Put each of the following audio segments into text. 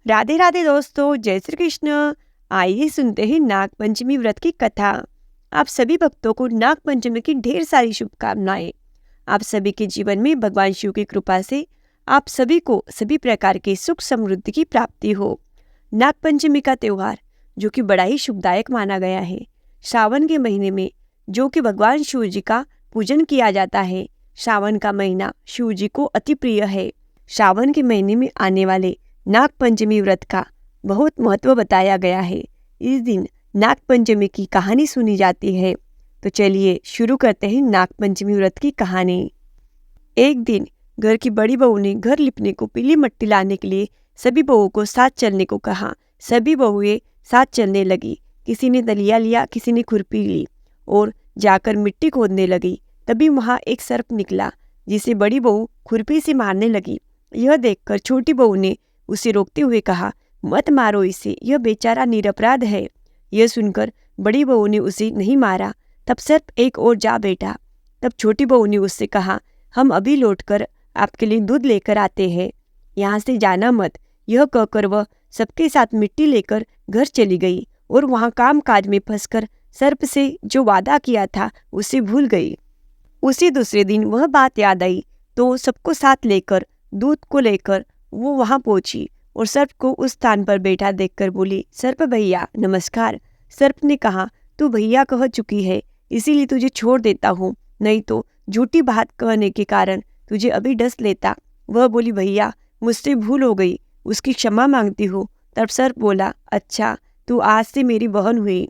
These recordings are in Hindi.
राधे राधे दोस्तों, जय श्री कृष्ण। आइए सुनते हैं नाग पंचमी व्रत की कथा। आप सभी भक्तों को नाग पंचमी की ढेर सारी शुभकामनाएं। आप सभी के जीवन में भगवान शिव की कृपा से आप सभी को सभी प्रकार के सुख समृद्धि की प्राप्ति हो। नाग पंचमी का त्योहार जो कि बड़ा ही शुभदायक माना गया है। श्रावण के महीने में जो कि भगवान शिव जी का पूजन किया जाता है। श्रावण का महीना शिव जी को अति प्रिय है। श्रावण के महीने में आने वाले नाग पंचमी व्रत का बहुत महत्व बताया गया है। इस दिन नाग पंचमी की कहानी सुनी जाती है। तो चलिए शुरू करते हैं नाग पंचमी व्रत की कहानी। एक दिन घर की बड़ी बहू ने घर लिपने को पीली मिट्टी लाने के लिए सभी बहुओं को साथ चलने को कहा। सभी बहुएं साथ चलने लगी। किसी ने दलिया लिया, किसी ने खुरपी ली और जाकर मिट्टी खोदने लगी। तभी वहां एक सर्प निकला जिसे बड़ी बहू खुरपी से मारने लगी। यह देखकर छोटी बहू ने उसे रोकते हुए कहा, मत मारो इसे, यह बेचारा निरपराध है। यह सुनकर बड़ी बहू ने उसे नहीं मारा। तब सर्प एक ओर जा बैठा। तब छोटी बहू ने उससे कहा, हम अभी लौटकर आपके लिए दूध लेकर आते हैं, यहाँ से जाना मत। यह कहकर वह सबके साथ मिट्टी लेकर घर चली गई और वहाँ काम काज में फंसकर सर्प से जो वादा किया था उसे भूल गई। उसी दूसरे दिन वह बात याद आई तो सबको साथ लेकर दूध को लेकर वो वहां पहुंची और सर्प को उस स्थान पर बैठा देखकर बोली, सर्प भैया नमस्कार। सर्प ने कहा, तू भैया कह चुकी है इसीलिए तुझे छोड़ देता हूँ, नहीं तो झूठी बात कहने के कारण तुझे अभी डस लेता। वह बोली, भैया मुझसे भूल हो गई, उसकी क्षमा मांगती हूँ। तब सर्प बोला, अच्छा तू आज से मेरी बहन हुई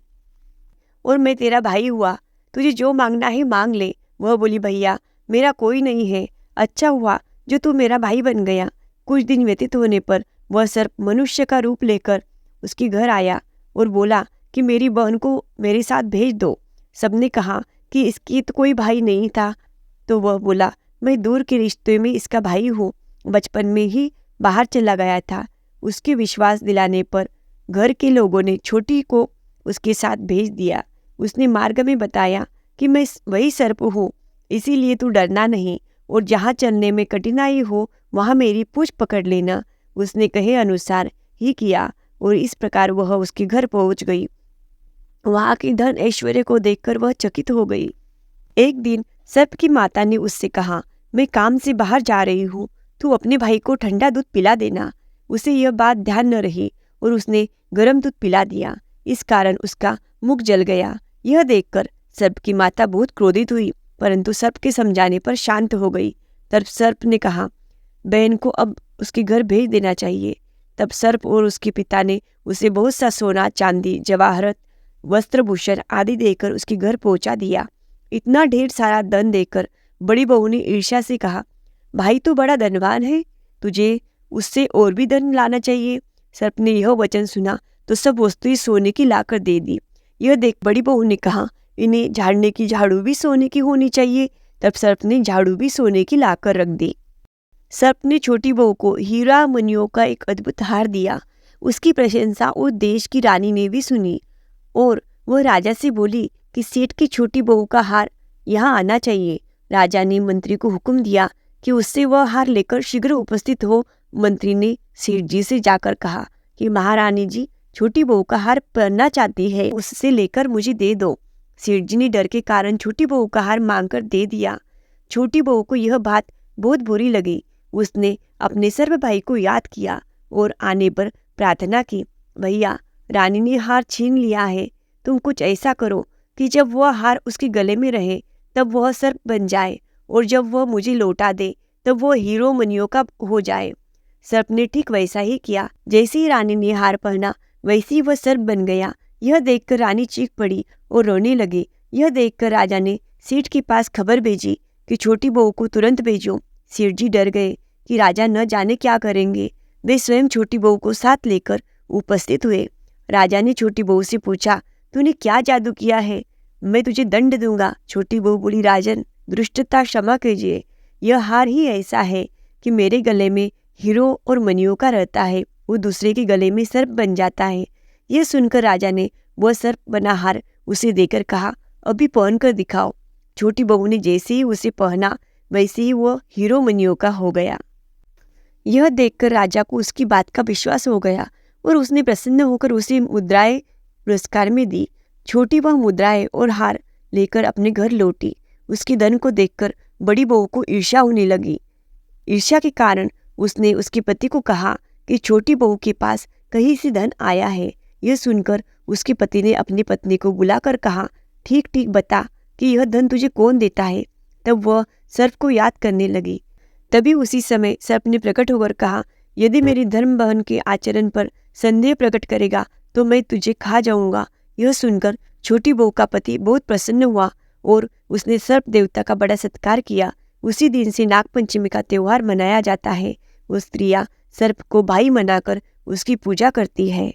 और मैं तेरा भाई हुआ, तुझे जो मांगना है मांग ले। वह बोली, भैया मेरा कोई नहीं है, अच्छा हुआ जो तू मेरा भाई बन गया। कुछ दिन व्यतीत होने पर वह सर्प मनुष्य का रूप लेकर उसके घर आया और बोला कि मेरी बहन को मेरे साथ भेज दो। सबने कहा कि इसकी तो कोई भाई नहीं था। तो वह बोला, मैं दूर के रिश्ते में इसका भाई हूँ, बचपन में ही बाहर चला गया था। उसके विश्वास दिलाने पर घर के लोगों ने छोटी को उसके साथ भेज दिया। उसने मार्ग में बताया कि मैं वही सर्प हूँ, इसीलिए तू डरना नहीं और जहाँ चलने में कठिनाई हो वहाँ मेरी पूंछ पकड़ लेना। उसने कहे अनुसार ही किया और इस प्रकार वह उसके घर पहुँच गई। वहाँ के धन ऐश्वर्य को देखकर वह चकित हो गई। एक दिन सर्प की माता ने उससे कहा, मैं काम से बाहर जा रही हूँ, तू अपने भाई को ठंडा दूध पिला देना। उसे यह बात ध्यान न रही और उसने गर्म दूध पिला दिया। इस कारण उसका मुख जल गया। यह देखकर सर्प की माता बहुत क्रोधित हुई, परंतु सर्प के समझाने पर शांत हो गई। तब सर्प ने कहा, बहन को अब उसके घर भेज देना चाहिए। तब सर्प और उसके पिता ने उसे बहुत सा सोना, चांदी, जवाहरत, वस्त्रभूषण आदि देकर उसके घर पहुंचा दिया। इतना ढेर सारा धन देकर बड़ी बहू ने ईर्ष्या से कहा, भाई तो बड़ा धनवान है, तुझे उससे और भी धन लाना चाहिए। सर्प ने यह वचन सुना तो सब वस्तुएं सोने की लाकर दे दी। यह देख बड़ी बहू ने कहा, इन्हें झाड़ने की झाड़ू भी सोने की होनी चाहिए। तब सर्प ने झाड़ू भी सोने की लाकर रख दी। सर्प ने छोटी बहू को हीरा मणियों का एक अद्भुत हार दिया। उसकी प्रशंसा उस देश की रानी ने भी सुनी और वह राजा से बोली कि सेठ की छोटी बहू का हार यहाँ आना चाहिए। राजा ने मंत्री को हुक्म दिया कि उससे वह हार लेकर शीघ्र उपस्थित हो। मंत्री ने सेठ जी से जाकर कहा कि महारानी जी छोटी बहू का हार पहनना चाहती है, उससे लेकर मुझे दे दो। सेठ जी ने डर के कारण छोटी बहू का हार मांगकर दे दिया। छोटी बहू को यह बात बहुत बुरी लगी। उसने अपने सर्व भाई को याद किया और आने पर प्रार्थना की, भैया रानी ने हार छीन लिया है, तुम कुछ ऐसा करो कि जब वह हार उसके गले में रहे तब वह सर्प बन जाए और जब वह मुझे लौटा दे तब वह हीरो मणियों का हो जाए। सर्प ने ठीक वैसा ही किया। जैसे ही रानी ने हार पहना वैसे ही वह सर्प बन गया। यह देखकर रानी चीख पड़ी और रोने लगी। यह देखकर राजा ने सेठ के पास खबर भेजी कि छोटी बहू को तुरंत भेजो। सेठ जी डर गए कि राजा न जाने क्या करेंगे। वे स्वयं छोटी बहू को साथ लेकर उपस्थित हुए। राजा ने छोटी बहू से पूछा, तूने क्या जादू किया है, मैं तुझे दंड दूंगा। छोटी बहू बोली, राजन दुष्टता क्षमा कीजिए, यह हार ही ऐसा है कि मेरे गले में हीरो और मणियों का रहता है, वो दूसरे के गले में सर्प बन जाता है। यह सुनकर राजा ने वह सर्प बना हार उसे देकर कहा, अभी पहन कर दिखाओ। छोटी बहू ने जैसे ही उसे पहना वैसे ही वह हीरो मणियों का हो गया। यह देखकर राजा को उसकी बात का विश्वास हो गया और उसने प्रसन्न होकर उसे मुद्राएं पुरस्कार में दी। छोटी वह मुद्राएं और हार लेकर अपने घर लौटी। उसके धन को देखकर बड़ी बहू को ईर्ष्या होने लगी। ईर्ष्या के कारण उसने उसके पति को कहा कि छोटी बहू के पास कहीं से धन आया है। यह सुनकर उसके पति ने अपनी पत्नी को बुलाकर कहा, ठीक ठीक बता कि यह धन तुझे कौन देता है। तब वह सर्प को याद करने लगी। तभी उसी समय सर्प ने प्रकट होकर कहा, यदि मेरी धर्म बहन के आचरण पर संदेह प्रकट करेगा तो मैं तुझे खा जाऊंगा। यह सुनकर छोटी बहू का पति बहुत प्रसन्न हुआ और उसने सर्प देवता का बड़ा सत्कार किया। उसी दिन से नागपंचमी का त्यौहार मनाया जाता है। वो स्त्रियां सर्प को भाई मनाकर उसकी पूजा करती है।